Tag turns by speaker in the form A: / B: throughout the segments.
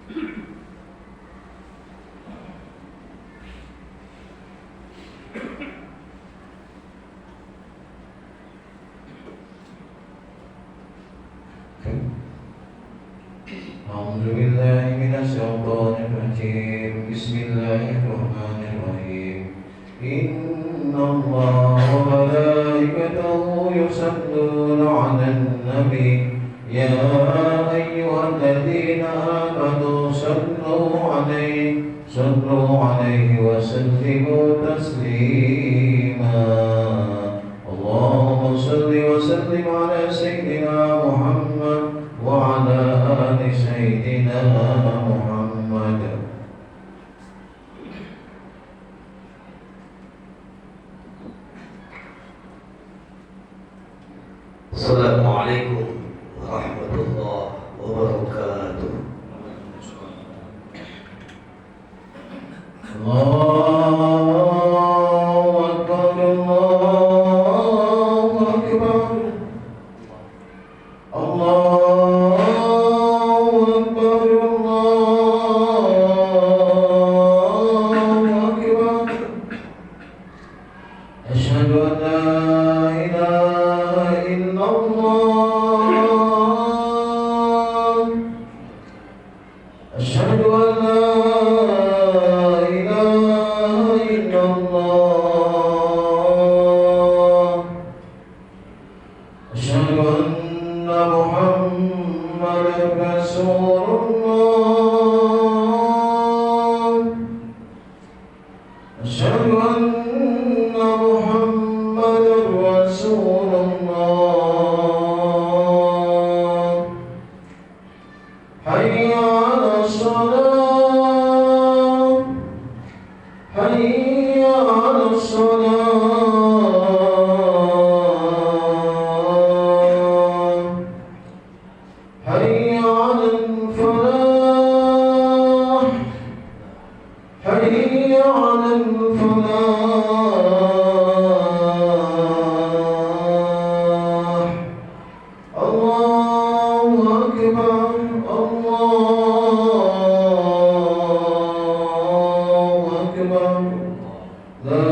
A: أعوذ بالله من الشيطان الرجيم. بسم الله الرحمن الرحيم. إن الله وملائكته يصلون على النبي يا أيها الذين آمنوا صلوا عليه وسلموا تسليما. اللهم صل وسلم على سيدنا محمد وعلى آل سيدنا محمد.
B: Assalamualaikum warahmatullahi wabarakatuh.
A: Allahu Akbar, Allahu Akbar, Allahu Akbar, Allahu Akbar. Asyhadu an la ilaha illallah. Asyhadu an la ilaha illallah. Asyhadu anna Muhammadan Rasulullah. Asyhadu anna Muhammadan Rasulullah. Hayya 'alas salat. Hayya 'alas salat. Hayya 'alal falah. Hayya 'alal falah. Allahu Akbar, Allahu Akbar. La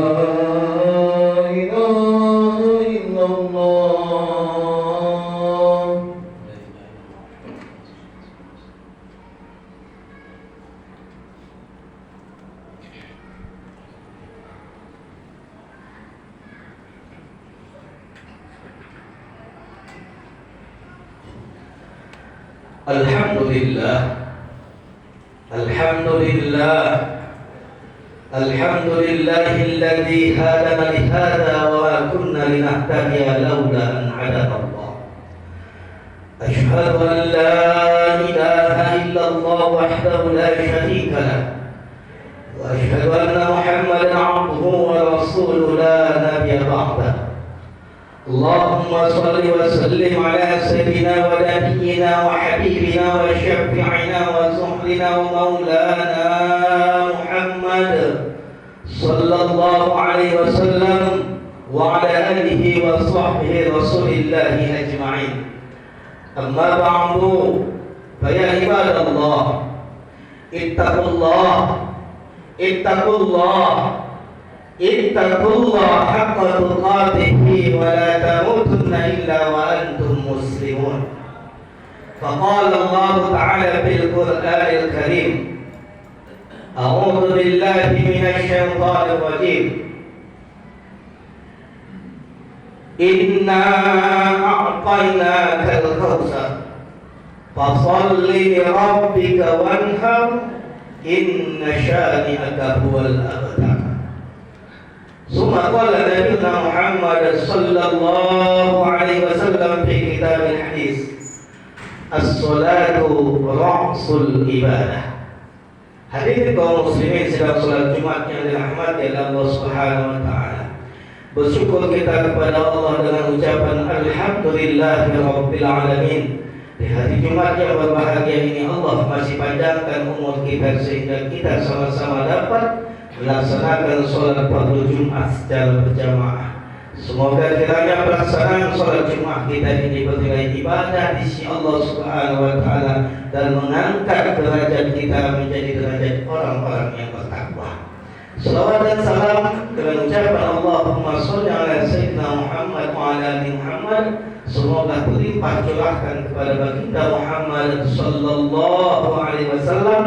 A: ilaha illallah.
B: Alhamdulillah, alhamdulillah, alhamdulillahilladzi hadana li hadza wa ma kunna linahtadiya laula an hadana Allah. Ashhadu an la ilaha illallah wahdahu la sharika lah wa ashhadu anna Muhammadan 'abduhu wa rasuluhu la nabiyya ba'dah. Allahumma salli wa sallim ala sayyidina wa nabiyyina wa habibina wa syafi'ina wa zuhrina wa maulana Muhammad sallallahu alaihi wasallam wa ala alihi wa sahbihi rasulillahi ajma'in. Amma ba'du, fa ya ibadallah, ittaqullah, ittaqullah, ittaqullah haqqa tuqatih wa la tamutunna illa wa antum muslimun. Faqala Allah Ta'ala bil Qur'anil Karim, a'udzu billahi minasy syaithanir rajim. Inna a'tainakal kautsar fasalli li rabbika wanhar inna syani'aka huwal abtar. Summa qala Nabiyyuna Muhammad sallallahu alaihi wasallam fi kitabil hadis, as-salatu ra'sul ibadah. Hadirin kaum muslimin sedang salat Jumat yang dirahmati oleh Allah Subhanahu wa taala. Bersyukur kita kepada Allah dengan ucapan alhamdulillahirabbil alamin. Di hari Jumat yang berbahagia ini Allah masih panjangkan umur kita sehingga kita sama-sama dapat melaksanakan sholat fardu Jumat secara berjamaah. Semoga kiranya pelaksanaan sholat Jumat kita ini bernilai ibadah di sisi Allah Subhanahu wa taala dan mengangkat derajat kita menjadi derajat orang-orang yang bertakwa. Salawat dan salam dengan ucapan Allahumma sholli ala sayyidina Muhammad wa ala ali Muhammad semoga berlimpah curahkan kepada baginda Muhammad sallallahu alaihi wasallam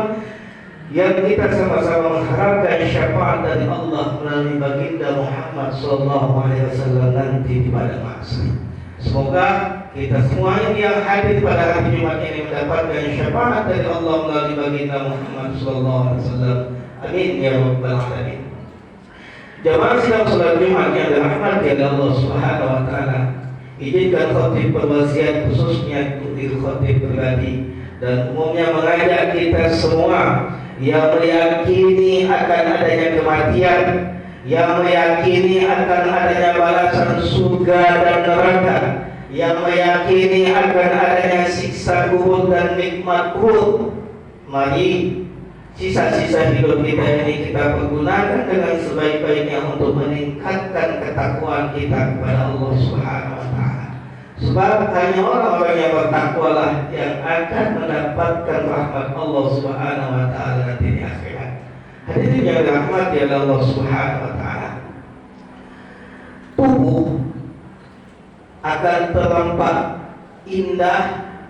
B: yang kita sama-sama mengharapkan syafaat dari Allah melalui baginda Muhammad sallallahu alaihi wasallam nanti di padang mahsyar. Semoga kita semua yang hadir pada hari Jumat ini mendapatkan syafaat dari Allah melalui baginda Muhammad sallallahu alaihi wasallam. Amin ya rabbal alamin. Jamaah sidang salat Jumat yang dirahmati oleh Allah Subhanahu wa taala, izinkan khatib berwasiat khususnya untuk khatib pribadi dan umumnya mengajak kita semua yang meyakini akan adanya kematian, yang meyakini akan adanya balasan surga dan neraka, yang meyakini akan adanya siksa kubur dan nikmat kubur. Mari sisa-sisa hidup kita ini kita pergunakan dengan sebaik-baiknya untuk meningkatkan ketakwaan kita kepada Allah Subhanahu wa taala. Sebab hanya orang-orang yang bertakwalah yang akan mendapatkan rahmat Allah Subhanahu wa taala nanti di akhirat. Hadirin yang dirahmati oleh Allah Subhanahu wa taala. Tubuh akan terlambat indah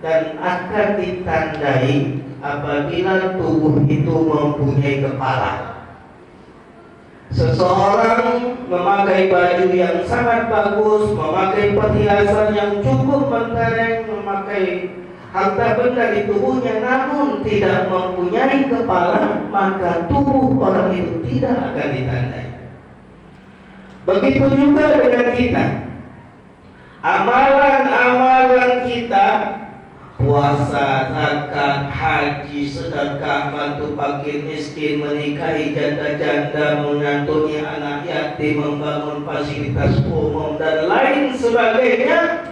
B: dan akan ditandai apabila tubuh itu mempunyai kepala. Seseorang memakai baju yang sangat bagus, memakai perhiasan yang cukup mentereng, memakai harta benda di tubuhnya, namun tidak mempunyai kepala, maka tubuh orang itu tidak akan ditandai. Begitu juga dengan kita. Amalan-amalan kita, puasa, zakat, haji, sedekah, bantu fakir miskin, menikahi janda-janda, menyantuni anak yatim, membangun fasilitas umum dan lain sebagainya.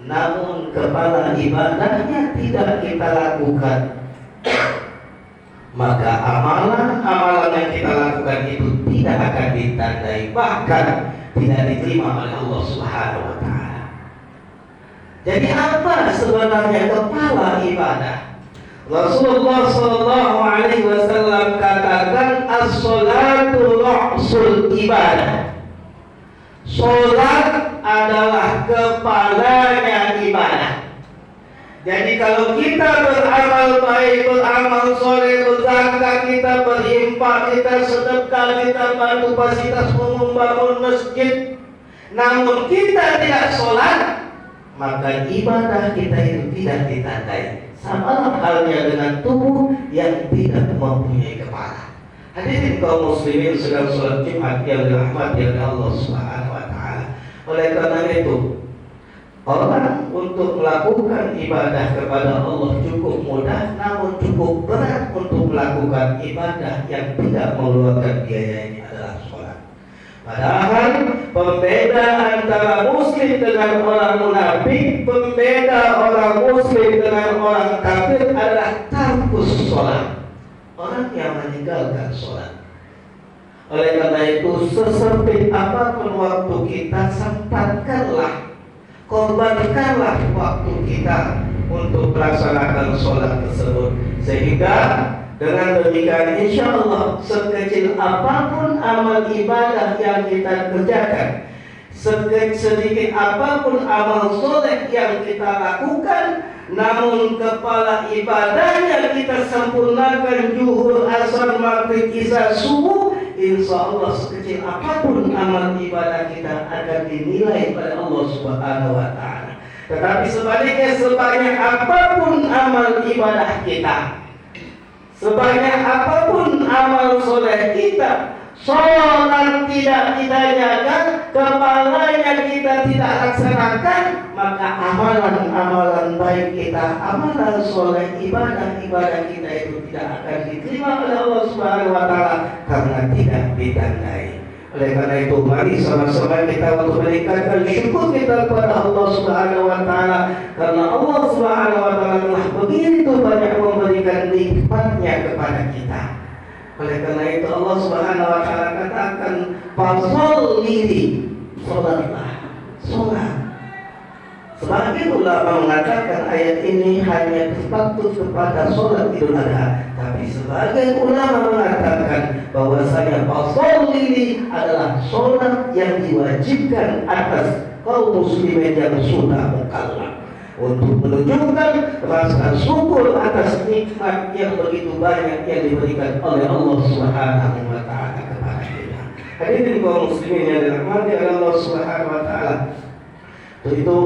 B: Namun kepala ibadahnya tidak kita lakukan, maka amalan-amalan yang kita lakukan itu tidak akan ditandai, bahkan tidak diterima oleh Allah Subhanahu wa taala. Jadi apa sebenarnya kepala ibadah? Rasulullah sallallahu alaihi wasallam katakan as-salatu ra'sul ibadah. Salat adalah kepalanya ibadah. Jadi kalau kita beramal baik, beramal soleh, berzakat, kita berinfak, kita sedekah, kita bantu fasilitas umum, bangun masjid, namun kita tidak sholat, maka ibadah kita itu tidak ditandai. Sama halnya dengan tubuh yang tidak mempunyai kepala. Hadirin kaum muslimin sedang sholat Jumat yang dirahmati oleh Allah Subhanahu wa taala. Oleh karena itu, orang untuk melakukan ibadah kepada Allah cukup mudah, namun cukup berat untuk melakukan ibadah yang tidak mengeluarkan biaya ini adalah sholat. Padahal pembeda antara muslim dengan orang munafik, pembeda orang muslim dengan orang kafir adalah tarkus sholat, orang yang meninggalkan sholat. Oleh karena itu, sesempit apapun waktu kita, sempatkanlah, korbankanlah waktu kita untuk melaksanakan sholat tersebut, sehingga dengan demikian insya Allah sekecil apapun amal ibadah yang kita kerjakan, sedikit apapun amal soleh yang kita lakukan, namun kepala ibadahnya kita sempurnakan zuhur, asar, maghrib, isya, subuh, insya Allah sekecil apapun amal ibadah kita akan dinilai oleh Allah Subhanahu wa taala. Tetapi sebaliknya, sebanyak apapun amal ibadah kita, sebanyak apapun amal soleh kita, sholat tidak ditanyakan, kepalanya kita tidak laksanakan, maka amalan-amalan baik kita, amalan soleh, ibadah-ibadah kita itu tidak akan diterima oleh Allah Subhanahu wa taala karena tidak ditandai. Oleh karena itu, mari sama-sama kita untuk meningkatkan syukur kita kepada Allah Subhanahu wa taala, karena Allah Subhanahu wa taala telah begitu banyak memberikan nikmatnya kepada kita. Oleh karena itu Allah Subhanahu wa taala katakan, "Fasholli Sholatlah, sholat. Sebagian ulama mengatakan ayat ini hanya terpaku kepada sholat Idul Adha, tapi sebagian ulama mengatakan bahwasanya fasholli adalah sholat yang diwajibkan atas kaum muslimin yang sudah mukallaf, untuk menunjukkan rasa syukur atas nikmat yang begitu banyak yang diberikan oleh Allah Subhanahu wa taala kepada kita. Hadirin kaum muslimin yang dirahmati oleh Allah Subhanahu wa taala. Itu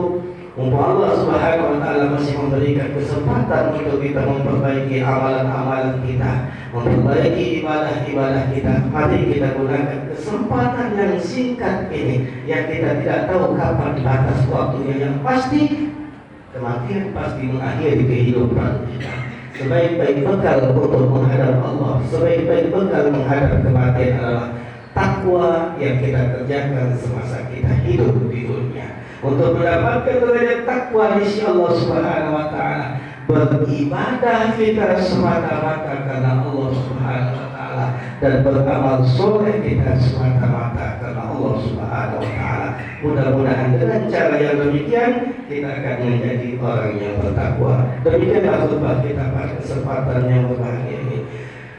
B: Allah Subhanahu wa taala masih memberikan kesempatan untuk kita memperbaiki amalan-amalan kita, memperbaiki ibadah-ibadah kita. Mari kita gunakan kesempatan yang singkat ini, yang kita tidak tahu kapan batas waktunya, yang pasti kematian pasti mengakhiri kehidupan kita. Sebaik-baik bekal untuk menghadap Allah, sebaik-baik bekal menghadap kematian adalah takwa yang kita kerjakan semasa kita hidup di dunia. Untuk mendapatkan derajat takwa di sisi Allah Subhanahu wa taala, beribadah kita semata-mata karena Allah Subhanahu wa taala, dan beramal soleh kita semata-mata karena Allah Subhanahu wa taala. Mudah-mudahan dengan cara yang demikian kita akan menjadi orang yang bertakwa. Demikianlah khutbah kita pada kesempatan yang berbahagia ini.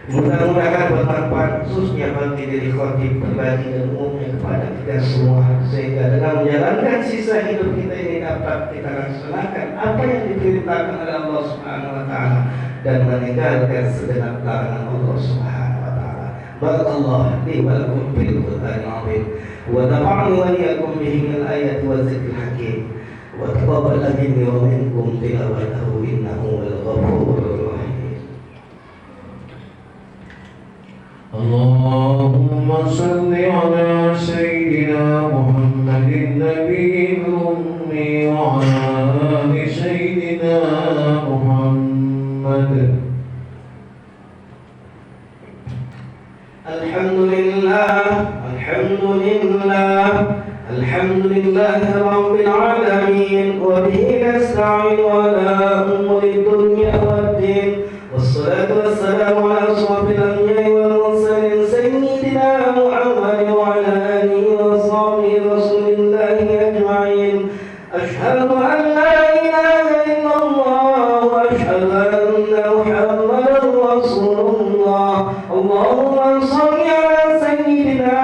B: Mudah-mudahan bermanfaat khususnya bagi diri khotib pribadi dan umumnya kepada kita semua, sehingga dengan menjalankan sisa hidup kita ini dapat kita laksanakan apa yang diperintahkan oleh Allah Subhanahu wa taala dan meninggalkan segenap larangan Allah Subhanahu wa taala. Barakallahu li wa lakum bil Qur'anil azim wa nafa'ani wa iyyakum bihi minal ayati wa dzikril hakim wa taqabbal minni wa minkum tilawatahu innahu wal ghafurur rahim.
A: اللهم صل على سيدنا محمد النبي الأمي وعلى آل سيدنا محمد.
B: الحمد لله الحمد لله الحمد لله رب العالمين، وبه نستعين على أمور الدنيا والدين، والصلاة والسلام على أشرف الأنبياء والمرسلين سيدنا محمد وعلى آله وصحبه رسول الله أجمعين. أشهد أن لا إله إلا الله وأشهد أن محمدا رسول الله. اللهم صل على سيدنا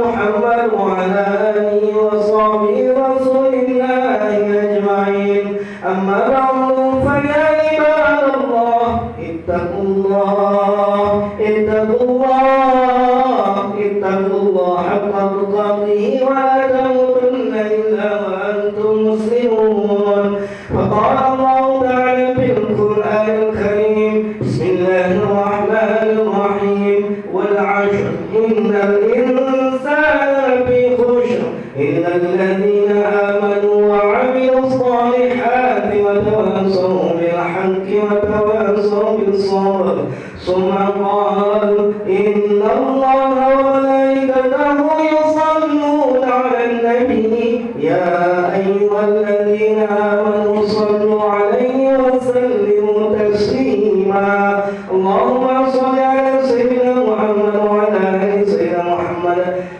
B: محمد وعلى آله وصحبه رسول الله أجمعين. أما بعد فيا عباد الله اتقوا الله اتقوا الله اتقوا الله حق تقاته ولا تموتن إلا وأنتم مسلمون. فقال الله تعالى في القرآن الكريم: بسم الله الرحمن الرحيم والعشر إن الإنسان لفي خسر إلا الذين آمنوا وعملوا الصالحات وتواصوا بالحق وتواصوا بالصبر. ثم قال: إن الله وملائكته يصلون على النبي يا أيها الذين آمنوا صلوا عليه وسلموا تسليما. اللهم صل على سيدنا محمد وعلى آل سيدنا محمد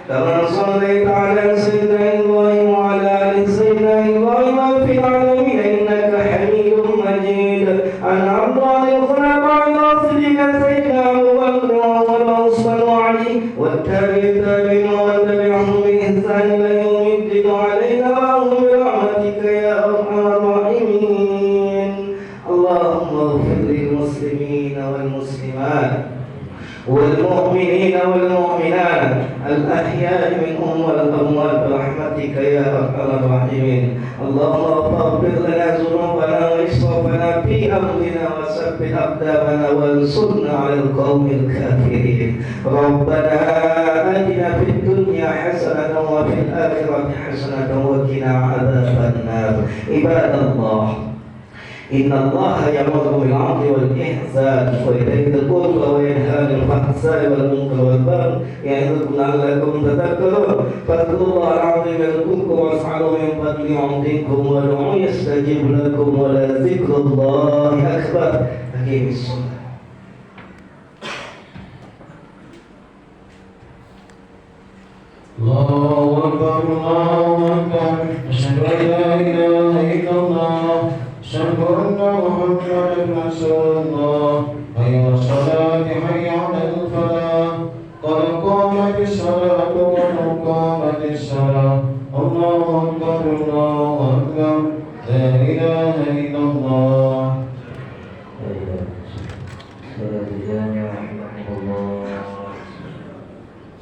B: كما صليت على سيدنا إبراهيم وعلى آل سيدنا إبراهيم في العالمين إنك حميد مجيد. أنعمت على الخلفاء الراشدين سيدنا أبو بكر وعمر وعثمان وعلي والتابعين ومن تبعهم بإحسان إلى يوم الدين علينا وهم برحمتك يا أرحم الراحمين. اللهم اغفر للمسلمين والمسلمات والمؤمنين والمؤمنات الأحياء منهم والأموات برحمتك يا أرحم الراحمين. اللهم اغفر لنا ذنوبنا وإسرافنا في أمرنا وثبت أقدامنا وانصرنا على القوم الكافرين. ربنا آتنا في الدنيا حسنة وفي الآخرة حسنة وقنا عذاب النار. عباد الله إن الله يأمر بالعدل والإحسان وإيتاء ذي القربى وينهى عن الفحشاء والمنكر والبغي يعظكم لعلكم تذكرون. فاذكروا الله العظيم يذكركم واسعوا من فضله يعطيكم وادعوه يستجيب لكم ولذكر الله أكبر. أقيموا الصلاة.
A: الله أكبر الله محمد رسول الله حي على الصلاة حي على الفلاح قد قامت الصلاة قد قامت الصلاة الله أكبر الله أكبر لا إله إلا الله.
C: صلاة الجامع رحمه الله.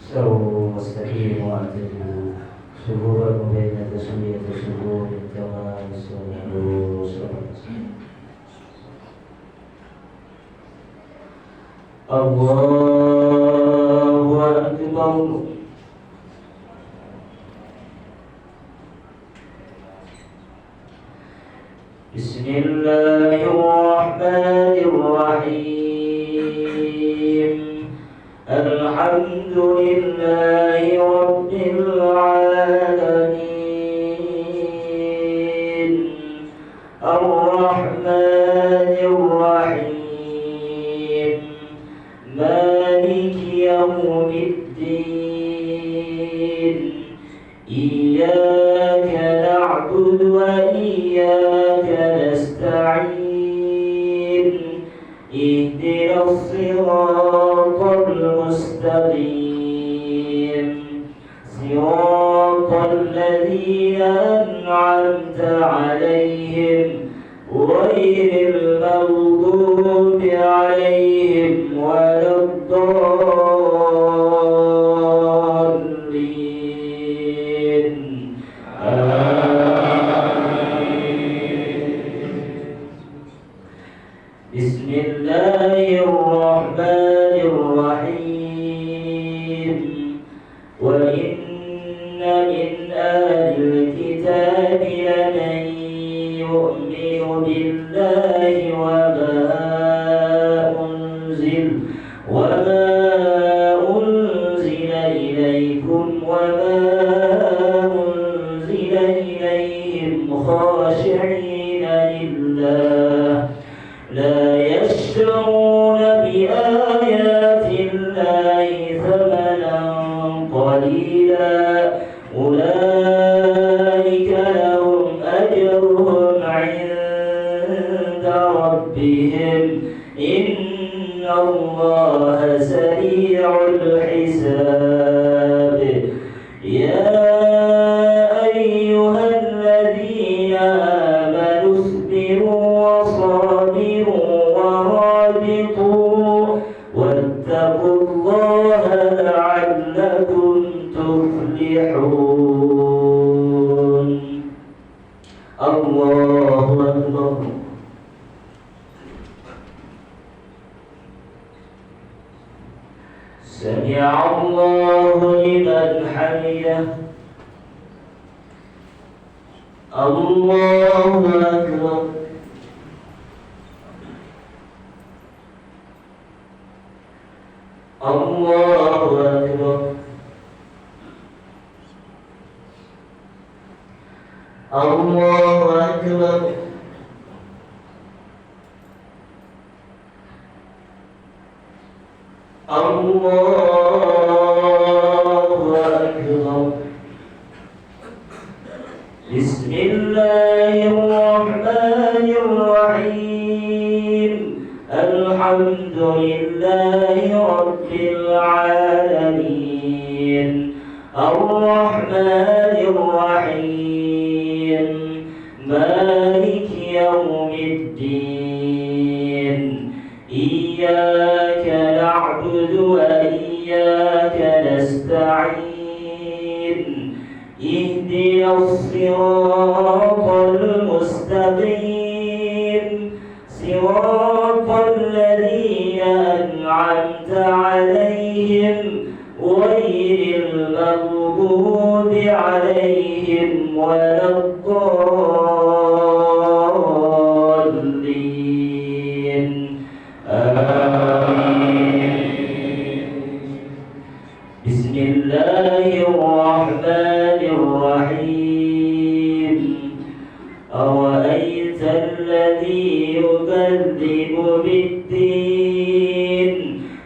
C: استووا واستقيموا واعتدلوا صفوفكم بين تسوية صفوف كما يصلوا الله أكبر. بسم الله الرحمن الرحيم. الحمد لله رب العالمين الرحمن الرحيم مالك يوم الدين إياك نعبد وإياك نستعين اهدنا الصراط المستقيم صراط الذين أنعمت عليهم غير المغضوب عليهم ولا الضالين بسم الله الرحمن الرحيم. وإن من أهل الكتاب لمن يؤمن بالله وما أنزل إليكم وما أنزل إليهم خاشعين لله لا يشترون بآيات الله ثمنا قليلا أولئك لهم أجرهم عند ربهم إن الله سريع الحساب. يا أيها الذين آمنوا اصبروا وصابروا ورابطوا واتقوا الله لعلكم تفلحون. الله أكبر. سمع الله لمن حمده. الله أكبر. الله أكبر. الله أكبر. الله أكبر. بسم الله الرحمن الرحيم. الحمد لله رب العالمين الرحمن الرحيم مالك يوم الدين إياك نعبد وإياك نستعين اهدنا الصراط المستقيم صراط الذين أنعمت عليهم غير المغضوب عليهم ولا الضالين آمين. بسم الله الرحمن الرحيم. أرأيت الذي يكذب بالدين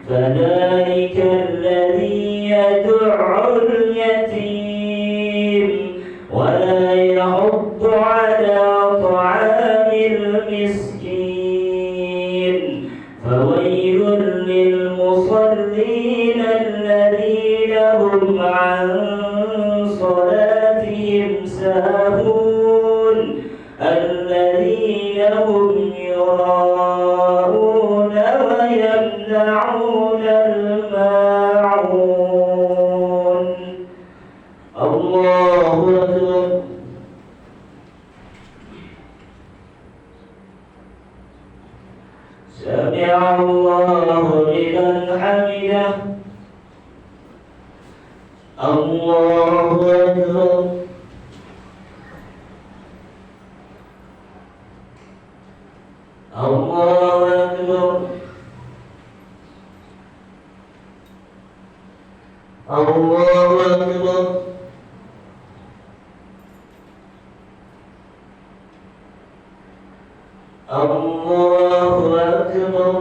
C: فذلك الذي يدع اليتيم ولا يحض على طعام المسكين ويل للمصلين الذين هم عن صلاتهم ساهون الذين هم يراءون ويمنعون الماعون. الله أكبر. سمع الله لمن حمده. الله أكبر. الله أكبر. الله أكبر. الله أكبر.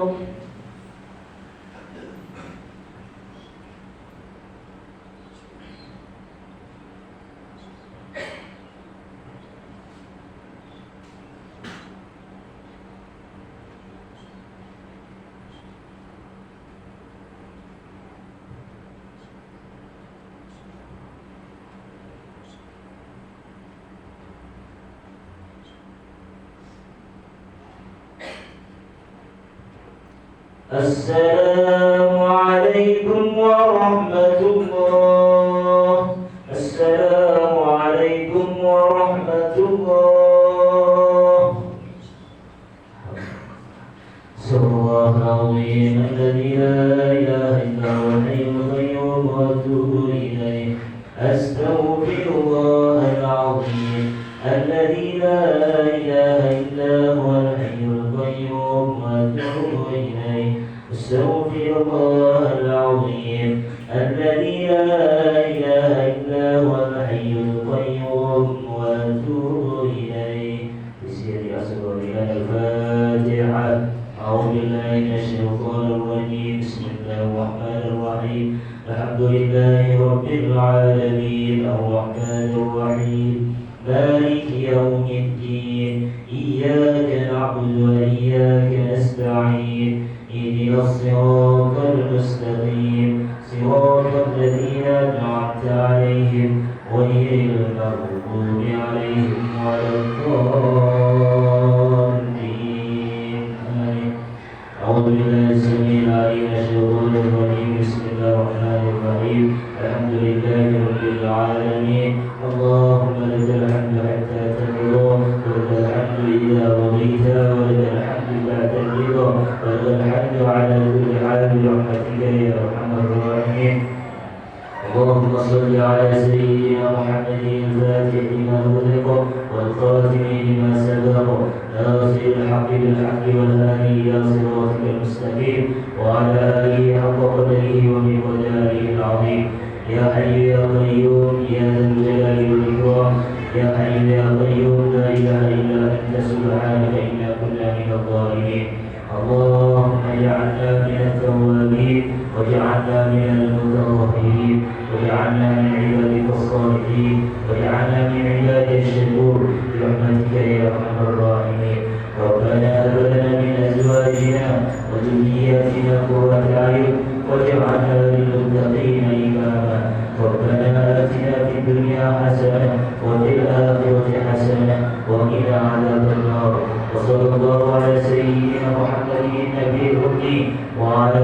C: السلام عليكم ورحمة الله. السلام عليكم ورحمة الله. صلى الله العظيم الذي لا إله إلا هو الحي القيوم وأتوب إليه. أستغفر الله العظيم الذي لا إله إلا هو الحي القيوم وأتوب إليه. أستغفر الله العظيم الذي لا إله إلا هو الحي القيوم وأتوب إليه. بسم الله الفاتحة. أعوذ بالله من الشيطان الرجيم. بسم الله الرحمن الرحيم. الحمد لله رب العالمين الرحمن الرحيم مالك يوم الدين. إياك نعبد وإياك نستعين. اهدنا الصراط المستقيم صراط الذين أنعمت عليهم غير المغضوب عليهم ولا الضالين. آمين. أعوذ بالله السميع العليم من الشيطان الرجيم. بسم الله الرحمن الرحيم. الحمد لله رب العالمين. اللهم لك الحمد حتى ترضى ولك الحمد إذا رضيت ولك الحمد بعد الرضا ولك الحمد على كل حال برحمتك يا أرحم الراحمين. اللهم صل على سيدنا محمد الفاتح لما أغلق والخاتم لما سبق ناصر الحق بالحق والهادي إلى صراطك المستقيم وعلى آله حق قدره ومقداره العظيم. يا حي يا قيوم يا ذا الجلال والإكرام. يا حي يا قيوم لا إله إلا أنت سبحانك إنا كنا من الظالمين. اللهم اجعلنا من التوابين واجعلنا من المتطهرين واجعلنا من عبادك الصالحين واجعلنا من عبادك الشكور برحمتك يا أرحم الراحمين. ربنا هب لنا من أزواجنا وذرياتنا قرة أعين واجعلنا للمتقين إماما. ربنا آتنا في الدنيا حسنة وفي الآخرة حسنة وقنا عذاب النار. وصلى الله على سيدنا محمد النبي الأمي وعلى